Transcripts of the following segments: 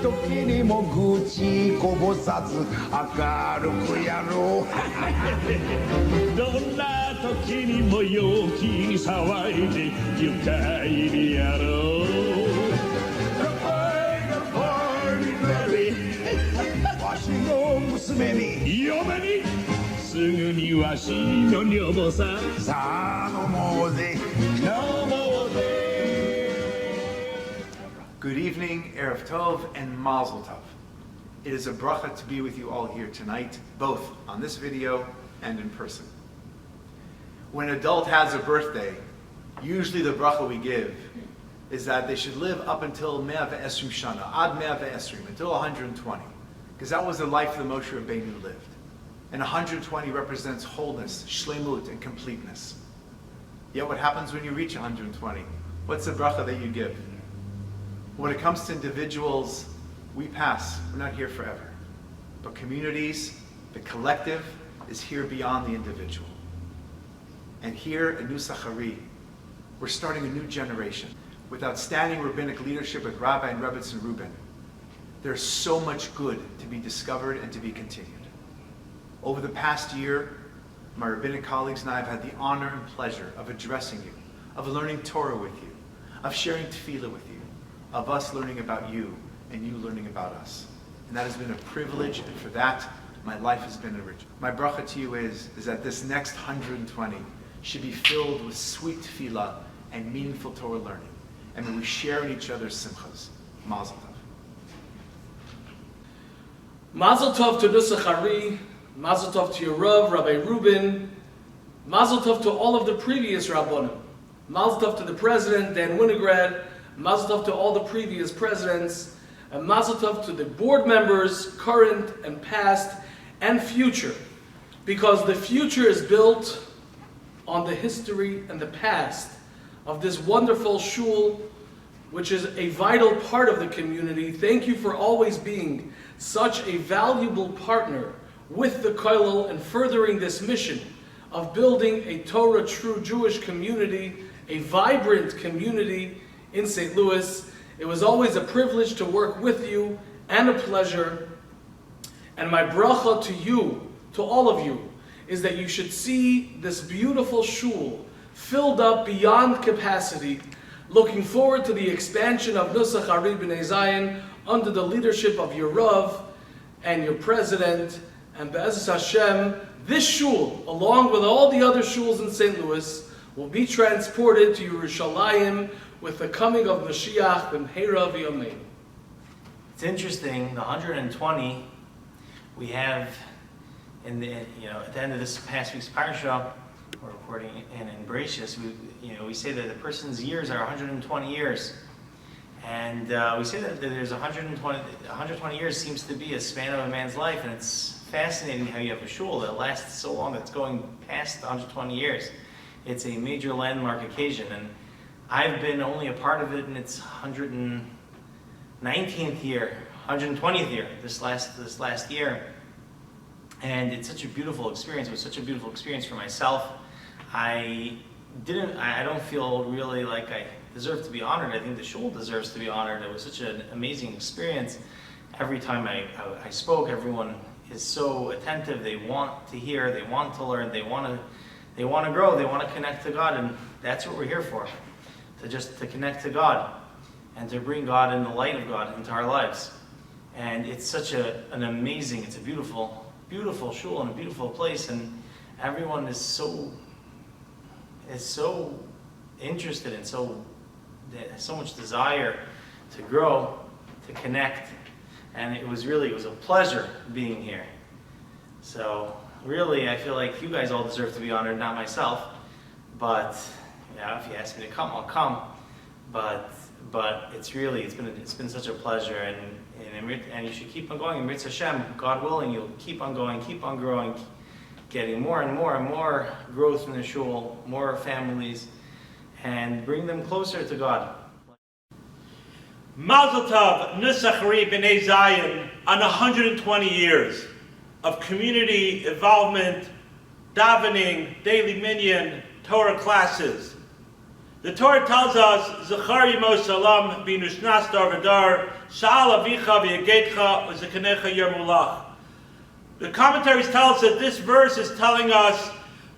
時にも愚痴こぼさず明るくやろうどんな時にも陽気に騒いで愉快にやろうわしの娘に嫁にすぐにわしの女房ささあ飲もうぜ Good evening, Erev Tov, and Mazel Tov. It is a bracha to be with you all here tonight, both on this video and in person. When an adult has a birthday, usually the bracha we give is that they should live up until 120 shana, ad 120, until 120, because that was the life the Moshe Rabbeinu lived. And 120 represents wholeness, shlemut, and completeness. Yet what happens when you reach 120? What's the bracha that you give? When it comes to individuals, we pass. We're not here forever. But communities, the collective, is here beyond the individual. And here at New Sachari, we're starting a new generation with outstanding rabbinic leadership with Rabbi and Rebbetzin Rubin. There's so much good to be discovered and to be continued. Over the past year, my rabbinic colleagues and I have had the honor and pleasure of addressing you, of learning Torah with you, of sharing tefillah with you, of us learning about you and you learning about us. And that has been a privilege, and for that, my life has been enriched. My bracha to you is that this next 120 should be filled with sweet tefillah and meaningful Torah learning. And may we share in each other's simchas. Mazel Tov. Mazel Tov to Nusachari, Mazel Tov to your Rav, Rabbi Rubin, Mazel Tov to all of the previous Rabbonim, Mazel Tov to the President, Dan Winograd, Mazel Tov to all the previous presidents, and Mazel Tov to the board members, current and past and future, because the future is built on the history and the past of this wonderful shul, which is a vital part of the community. Thank you for always being such a valuable partner with the Kollel and furthering this mission of building a Torah true Jewish community, a vibrant community in St. Louis. It was always a privilege to work with you and a pleasure. And my bracha to you, to all of you, is that you should see this beautiful shul filled up beyond capacity, looking forward to the expansion of Nusachari B'nai Zion under the leadership of your Rav and your President. And Be'ezus Hashem, this shul, along with all the other shuls in St. Louis, will be transported to Yerushalayim with the coming of Mashiach b'mheira v'yamein. It's interesting, the 120 we have at the end of this past week's parsha, we're recording in Bereshis, we say that the person's years are 120 years. And we say that there's 120 years seems to be a span of a man's life, and it's fascinating how you have a shul that lasts so long, that's going past 120 years. It's a major landmark occasion, and I've been only a part of it in its 119th year, 120th year, this last year. And it's such a beautiful experience. It was such a beautiful experience for myself. I don't feel really like I deserve to be honored. I think the shul deserves to be honored. It was such an amazing experience. Every time I spoke, everyone is so attentive. They want to hear, they want to learn, they want to grow, they want to connect to God, and that's what we're here for. To connect to God and to bring God and the light of God into our lives. And it's such an amazing, it's a beautiful, beautiful shul and a beautiful place, and everyone is so interested and so much desire to grow, to connect, and it was a pleasure being here. So really, I feel like you guys all deserve to be honored, not myself, but if you ask me to come, I'll come. But it's been such a pleasure, and you should keep on going. In Mitzvah Hashem, God willing, you'll keep on going, keep on growing, getting more and more and more growth in the shul, more families, and bring them closer to God. Mazel Tov, Nusachari B'nai Zion, on 120 years of community involvement, davening, daily minyan, Torah classes. The Torah tells us, Zechar Yemo Salam Binushnas Dar V'Dar Sha'al Avicha V'Yagetcha U'Zekenecha Yermulach. The commentaries tell us that this verse is telling us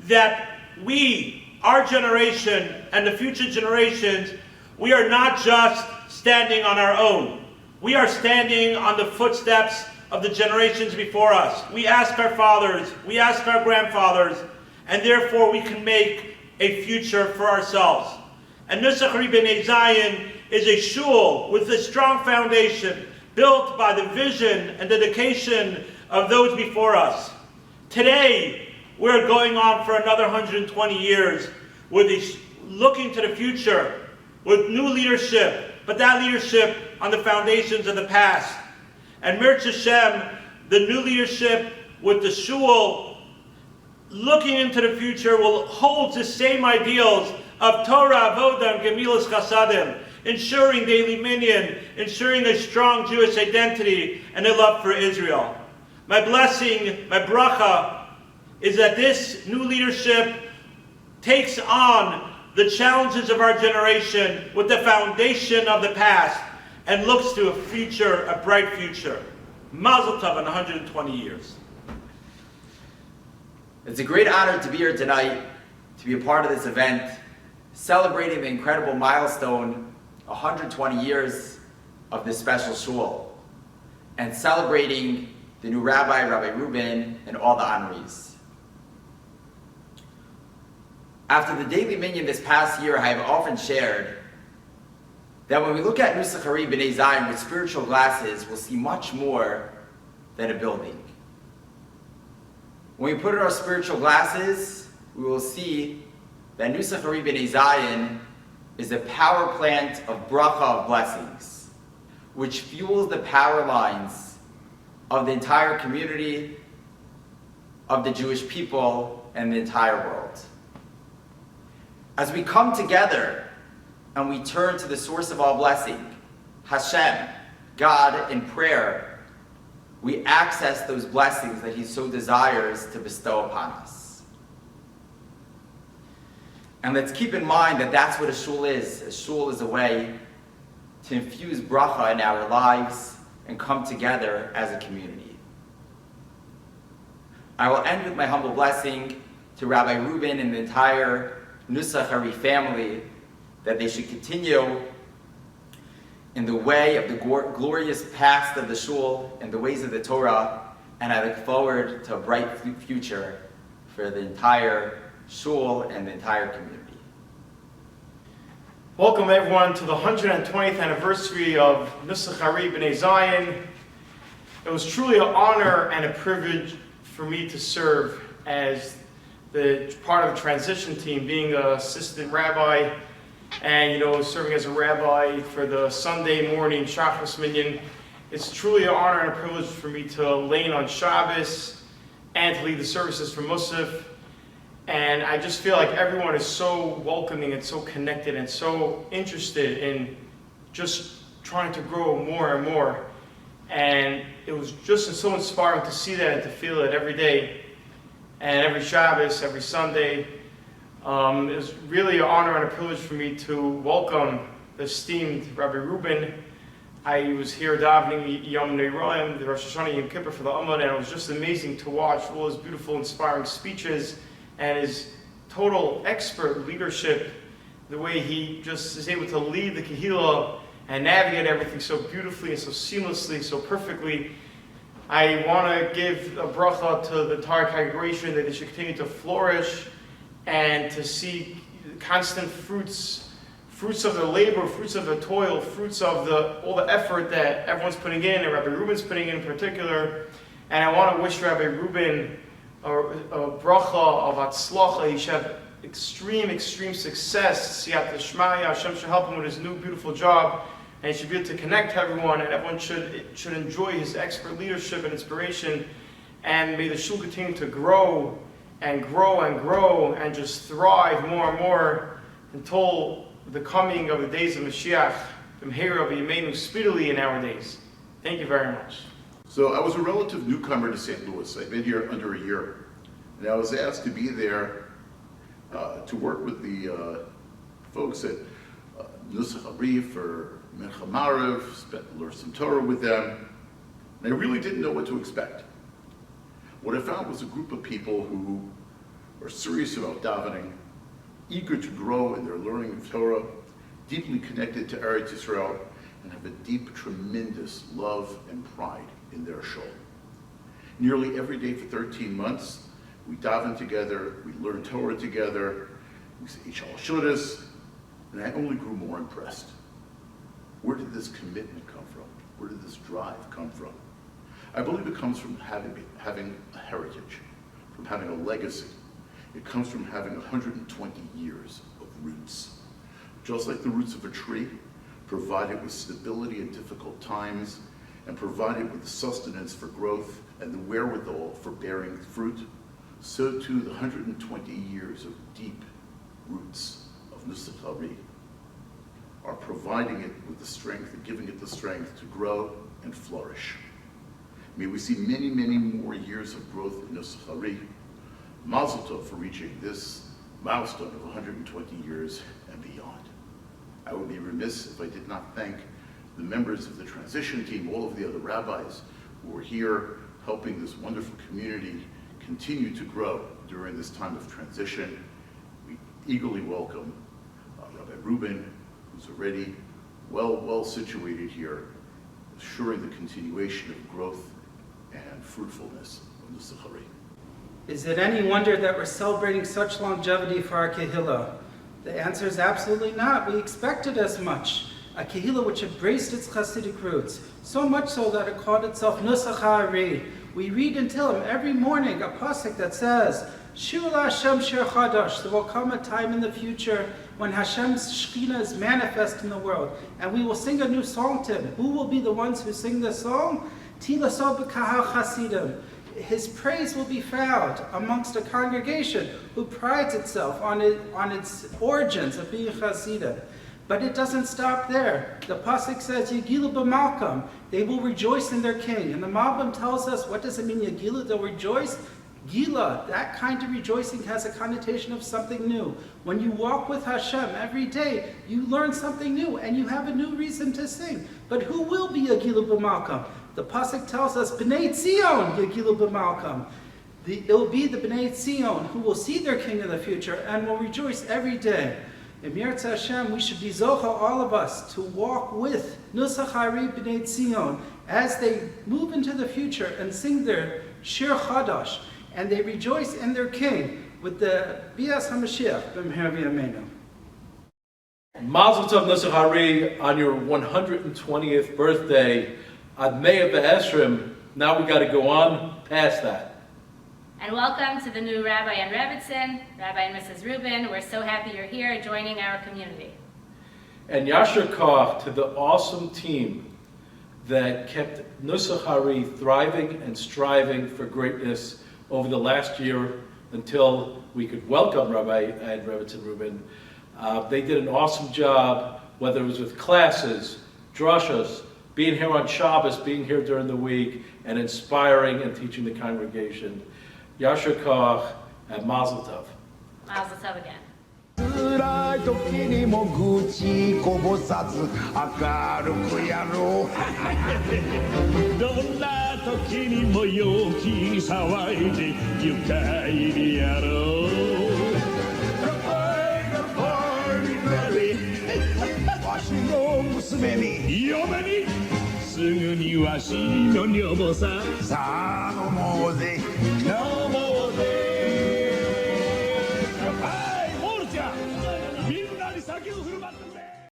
that we, our generation, and the future generations, we are not just standing on our own. We are standing on the footsteps of the generations before us. We ask our fathers, we ask our grandfathers, and therefore we can make a future for ourselves. And Nusach B'nai Zion is a shul with a strong foundation built by the vision and dedication of those before us. Today, we're going on for another 120 years with looking to the future with new leadership, but that leadership on the foundations of the past. And Mirz Hashem, the new leadership with the shul, looking into the future, will hold the same ideals of Torah, Avodah, and Gemilas Chasadim, ensuring daily minyan, ensuring a strong Jewish identity and a love for Israel. My blessing, my bracha, is that this new leadership takes on the challenges of our generation with the foundation of the past and looks to a future, a bright future. Mazel tov on 120 years. It's a great honor to be here tonight, to be a part of this event, celebrating the incredible milestone, 120 years of this special shul, and celebrating the new Rabbi Reuben, and all the honorees. After the daily minyan this past year, I have often shared that when we look at Nusach B'nai Zion with spiritual glasses, we'll see much more than a building. When we put on our spiritual glasses, we will see that Nusach B'nai Zion is a power plant of bracha, of blessings, which fuels the power lines of the entire community, of the Jewish people, and the entire world. As we come together and we turn to the source of all blessing, Hashem, God, in prayer, we access those blessings that He so desires to bestow upon us. And let's keep in mind that that's what a shul is. A shul is a way to infuse bracha in our lives and come together as a community. I will end with my humble blessing to Rabbi Reuben and the entire Nusach family, that they should continue in the way of the glorious past of the shul and the ways of the Torah, and I look forward to a bright future for the entire shul and the entire community. Welcome everyone to the 120th anniversary of Nusach B'nai Zion. It was truly an honor and a privilege for me to serve as the part of the transition team, being an assistant rabbi and serving as a rabbi for the Sunday morning Shachris Minyan. It's truly an honor and a privilege for me to lane on Shabbos and to lead the services for Musaf. And I just feel like everyone is so welcoming and so connected and so interested in just trying to grow more and more. And it was just so inspiring to see that and to feel it every day and every Shabbos, every Sunday. It was really an honor and a privilege for me to welcome the esteemed Rabbi Reuben. I was here davening Yom Ne'roim, the Rosh Hashanah Yom Kippur for the Ummah, and it was just amazing to watch all his beautiful, inspiring speeches and his total expert leadership, the way he just is able to lead the Kehillah and navigate everything so beautifully and so seamlessly, so perfectly. I want to give a bracha to the entire congregation that they should continue to flourish and to see constant fruits of their labor, fruits of their toil, fruits of all the effort that everyone's putting in, and Rabbi Reuben's putting in particular. And I want to wish Rabbi Reuben a bracha of atzlacha. He should have extreme success. Siyat Shmaya. Hashem should help him with his new beautiful job, and he should be able to connect everyone, and everyone should enjoy his expert leadership and inspiration. And may the shul continue to grow and grow and grow and just thrive more and more until the coming of the days of Mashiach, B'mheira B'yameinu, speedily in our days. Thank you very much. So I was a relative newcomer to St. Louis. I've been here under a year. And I was asked to be there to work with the folks at Nusach Harif or Mincha Maariv, learned some Torah with them, and I really didn't know what to expect. What I found was a group of people who are serious about davening, eager to grow in their learning of Torah, deeply connected to Eretz Yisrael, and have a deep, tremendous love and pride in their shul. Nearly every day for 13 months, we daven together, we learn Torah together, we say Shal Shudas, and I only grew more impressed. Where did this commitment come from? Where did this drive come from? I believe it comes from having a heritage, from having a legacy. It comes from having 120 years of roots. Just like the roots of a tree, provided with stability in difficult times, and provided with the sustenance for growth and the wherewithal for bearing fruit, so too the 120 years of deep roots of Nusach Harif are providing it with the strength and giving it the strength to grow and flourish. May we see many, many more years of growth in Nusach Harif. Mazel tov for reaching this milestone of 120 years and beyond. I would be remiss if I did not thank the members of the transition team, all of the other rabbis who were here helping this wonderful community continue to grow during this time of transition. We eagerly welcome Rabbi Rubin, who's already well situated here, assuring the continuation of growth and fruitfulness of Nusach Harif. Is it any wonder that we're celebrating such longevity for our Kehillah? The answer is absolutely not. We expected as much. A Kehillah which embraced its Hasidic roots, so much so that it called itself Nusach Harif. We read in Tehillim every morning a pasuk that says, Shiru Hashem Shir Chadash. There will come a time in the future when Hashem's Shekhinah is manifest in the world, and we will sing a new song to Him. Who will be the ones who sing this song? Tilaso b'kahal Chasidim. His praise will be found amongst a congregation who prides itself on its origins of being Chasidim. But it doesn't stop there. The pasuk says, Yegilu b'malkam. They will rejoice in their king. And the Malbim tells us, what does it mean, Yegilu? They'll rejoice. Gila, that kind of rejoicing has a connotation of something new. When you walk with Hashem every day, you learn something new and you have a new reason to sing. But who will be Yegilu b'malkam? The pasuk tells us, B'nai Tzion Yegilu b'malkam. It will be the B'nai Tzion who will see their king in the future and will rejoice every day. In Yirtzeh Hashem, we should be zocha, all of us, to walk with Nusach Harif B'nai Tzion as they move into the future and sing their Shir Chadash, and they rejoice in their king with the Bias HaMashiach B'mher V'yameinu. Mazel tov Nusach Harif on your 120th birthday. Admei Be'esrim. Now we got to go on past that. And welcome to the new Rabbi and Rebbitzin, Rabbi and Mrs. Rubin. We're so happy you're here joining our community. And Yasher Koch to the awesome team that kept Nusach Harif thriving and striving for greatness over the last year until we could welcome Rabbi and Rebbitzin Rubin. They did an awesome job, whether it was with classes, drushas, being here on Shabbos, being here during the week, and inspiring and teaching the congregation. Yasher Koch and Mazel Tov. Mazel Tov again. 辛い時にも愚痴こぼさず明るくやろうどんな時にも陽気に騒いで愉快にやろうわしの娘に嫁にすぐにわしの女房ささあ飲もうぜ飲もうぜはいモールちゃんみんなに酒を振る舞って